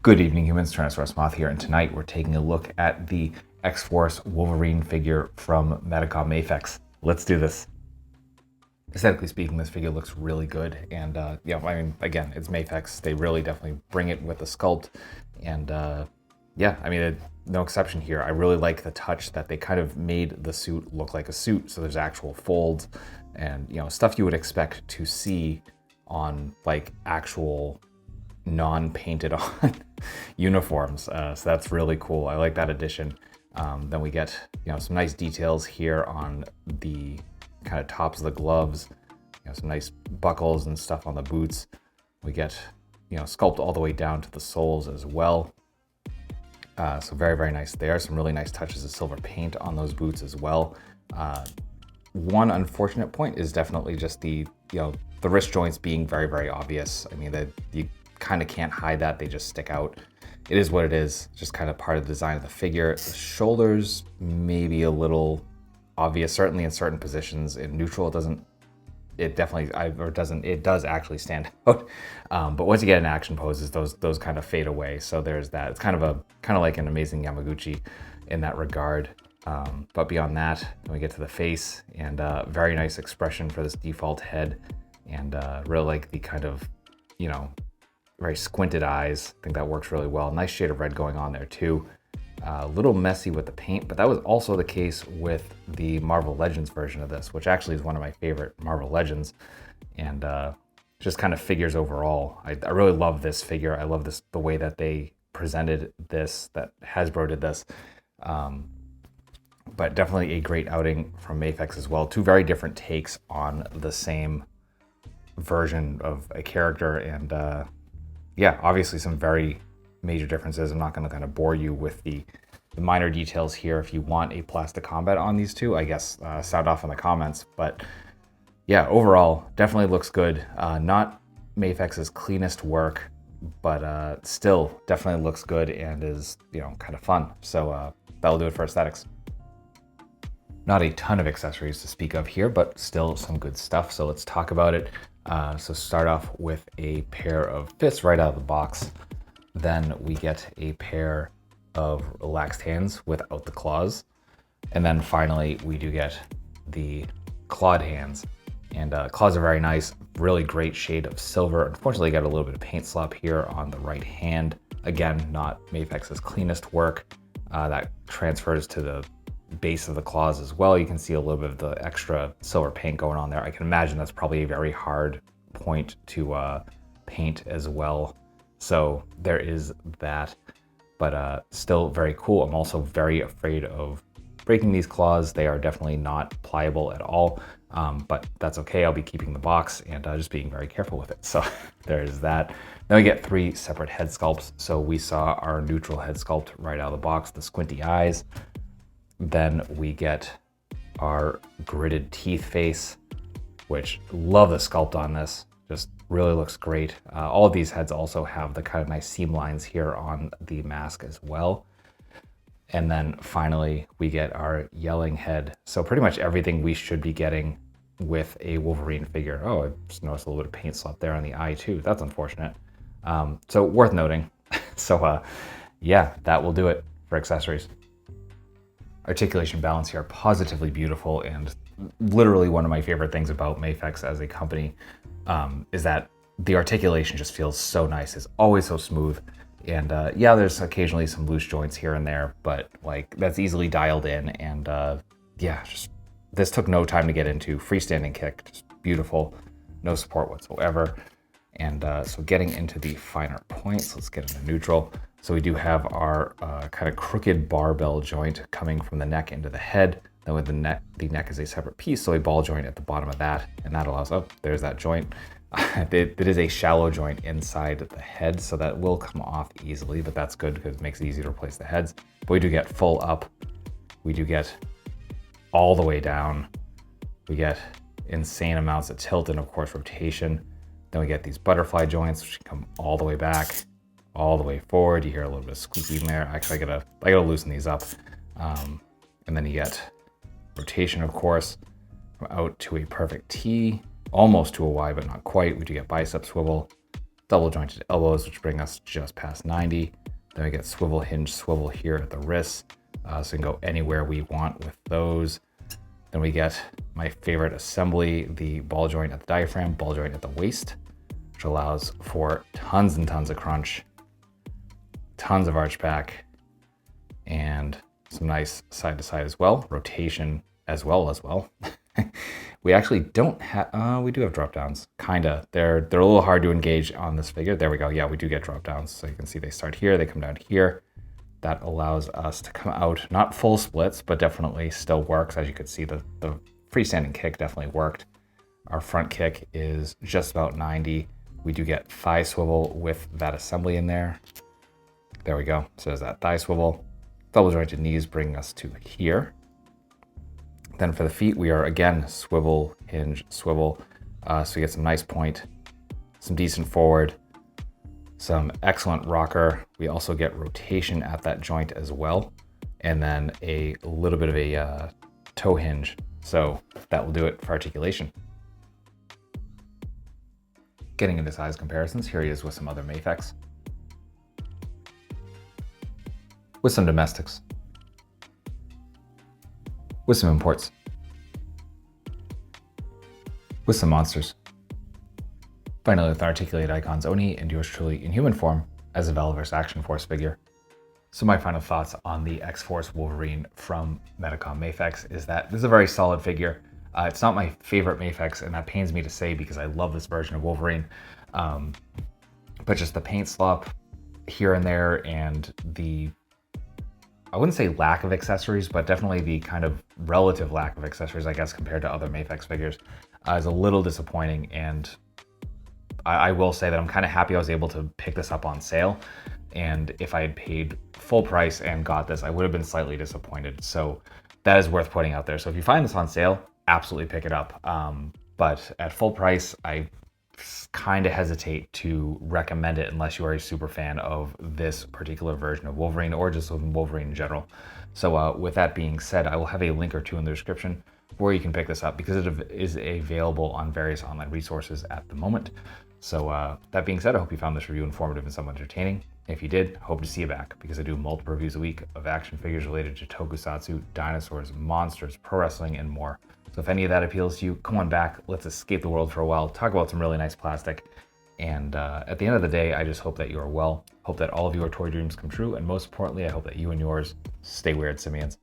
Good evening, humans. Tyrannosaurusmoth here, and tonight we're taking a look at the X Force Wolverine figure from Medicom MAFEX. Let's do this. Aesthetically speaking, this figure looks really good, and yeah, I mean, again, it's MAFEX. They really definitely bring it with the sculpt, and yeah, I mean, no exception here. I really like the touch that they kind of made the suit look like a suit, so there's actual folds and, you know, stuff you would expect to see on like actual non-painted on uniforms. So that's really cool. I like that addition. Then we get, you know, some nice details here on the kind of tops of the gloves, you know, some nice buckles and stuff on the boots. We get, you know, sculpt all the way down to the soles as well. So very, very nice there. Some really nice touches of silver paint on those boots as well. One unfortunate point is definitely just the, you know, the wrist joints being very, very obvious. I mean, that you kind of can't hide that. They just stick out. It is what it is. Just kind of part of the design of the figure. The shoulders maybe a little obvious, certainly in certain positions. In neutral, it does actually stand out. But once you get in action poses, those kind of fade away. So there's that. It's kind of like an Amazing Yamaguchi in that regard. But beyond that, then we get to the face, and very nice expression for this default head, and really like the kind of, you know, very squinted eyes. I think that works really well. Nice shade of red going on there too. A little messy with the paint, but that was also the case with the Marvel Legends version of this, which actually is one of my favorite Marvel Legends, and just kind of figures overall. I really love this figure. I love the way that they presented this, that Hasbro did this. But definitely a great outing from MAFEX as well. Two very different takes on the same version of a character, and yeah, obviously some very major differences. I'm not going to kind of bore you with the minor details here. If you want a plastic combat on these two, I guess sound off in the comments. But yeah, overall, definitely looks good. Not MAFEX's cleanest work, but still definitely looks good and is, you know, kind of fun. So that'll do it for aesthetics. Not a ton of accessories to speak of here, but still some good stuff. So let's talk about it. So start off with a pair of fists right out of the box. Then we get a pair of relaxed hands without the claws. And then finally, we do get the clawed hands. And claws are very nice, really great shade of silver. Unfortunately, got a little bit of paint slop here on the right hand. Again, not MAFEX's cleanest work. That transfers to the base of the claws as well. You can see a little bit of the extra silver paint going on there. I can imagine that's probably a very hard point to paint as well. So there is that, but still very cool. I'm also very afraid of breaking these claws. They are definitely not pliable at all, but that's okay. I'll be keeping the box and just being very careful with it. So there is that. Then we get three separate head sculpts. So we saw our neutral head sculpt right out of the box, the squinty eyes. Then we get our gritted teeth face, which love the sculpt on this. Just really looks great. All of these heads also have the kind of nice seam lines here on the mask as well. And then finally, we get our yelling head. So pretty much everything we should be getting with a Wolverine figure. Oh, I just noticed a little bit of paint slop there on the eye too. That's unfortunate. So worth noting. So yeah, that will do it for accessories. Articulation balance here, positively beautiful, and literally one of my favorite things about MAFEX as a company is that the articulation just feels so nice. It's always so smooth, and yeah, there's occasionally some loose joints here and there, but like that's easily dialed in, and yeah, just this took no time to get into. Freestanding kick, just beautiful, no support whatsoever. And so getting into the finer points, let's get into neutral. So we do have our kind of crooked barbell joint coming from the neck into the head. Then with the neck is a separate piece, so a ball joint at the bottom of that, and that allows, oh, there's that joint. It is a shallow joint inside the head, so that will come off easily, but that's good because it makes it easy to replace the heads. But we do get full up. We do get all the way down. We get insane amounts of tilt and of course rotation. Then we get these butterfly joints, which come all the way back, all the way forward. You hear a little bit of squeaky in there. Actually, I gotta loosen these up. And then you get rotation, of course, from out to a perfect T, almost to a Y, but not quite. We do get bicep swivel, double jointed elbows, which bring us just past 90. Then we get swivel hinge swivel here at the wrists, so we can go anywhere we want with those. Then we get my favorite assembly, the ball joint at the diaphragm, ball joint at the waist, which allows for tons and tons of crunch, tons of arch back, and some nice side to side as well, rotation as well. We actually don't have, we do have drop downs, kinda. They're a little hard to engage on this figure. There we go. Yeah, we do get drop downs. So you can see they start here, they come down here. That allows us to come out, not full splits, but definitely still works. As you could see, the freestanding kick definitely worked. Our front kick is just about 90. We do get thigh swivel with that assembly in there. There we go. So there's that thigh swivel. Double jointed knees bring us to here. Then for the feet, we are again swivel, hinge, swivel. So we get some nice point, some decent forward, some excellent rocker. We also get rotation at that joint as well. And then a little bit of a toe hinge. So that will do it for articulation. Getting into size comparisons, here he is with some other MAFEX. With some domestics. With some imports, with some monsters. Finally, with articulated icons Oni and yours truly in human form as a Valorous Action Force figure. So my final thoughts on the X Force Wolverine from Medicom MAFEX is that this is a very solid figure. It's not my favorite MAFEX, and that pains me to say because I love this version of Wolverine. But just the paint slop here and there, and the, I wouldn't say lack of accessories, but definitely the kind of relative lack of accessories, I guess, compared to other MAFEX figures, is a little disappointing. And I will say that I'm kind of happy I was able to pick this up on sale. And if I had paid full price and got this, I would have been slightly disappointed. So that is worth putting out there. So if you find this on sale, absolutely pick it up. But at full price, I kind of hesitate to recommend it unless you are a super fan of this particular version of Wolverine or just of Wolverine in general. So with that being said, I will have a link or two in the description where you can pick this up because it is available on various online resources at the moment. So that being said, I hope you found this review informative and somewhat entertaining. If you did, hope to see you back because I do multiple reviews a week of action figures related to tokusatsu, dinosaurs, monsters, pro wrestling, and more. So if any of that appeals to you, come on back. Let's escape the world for a while, talk about some really nice plastic. And at the end of the day, I just hope that you are well. Hope that all of your toy dreams come true. And most importantly, I hope that you and yours stay weird, simians.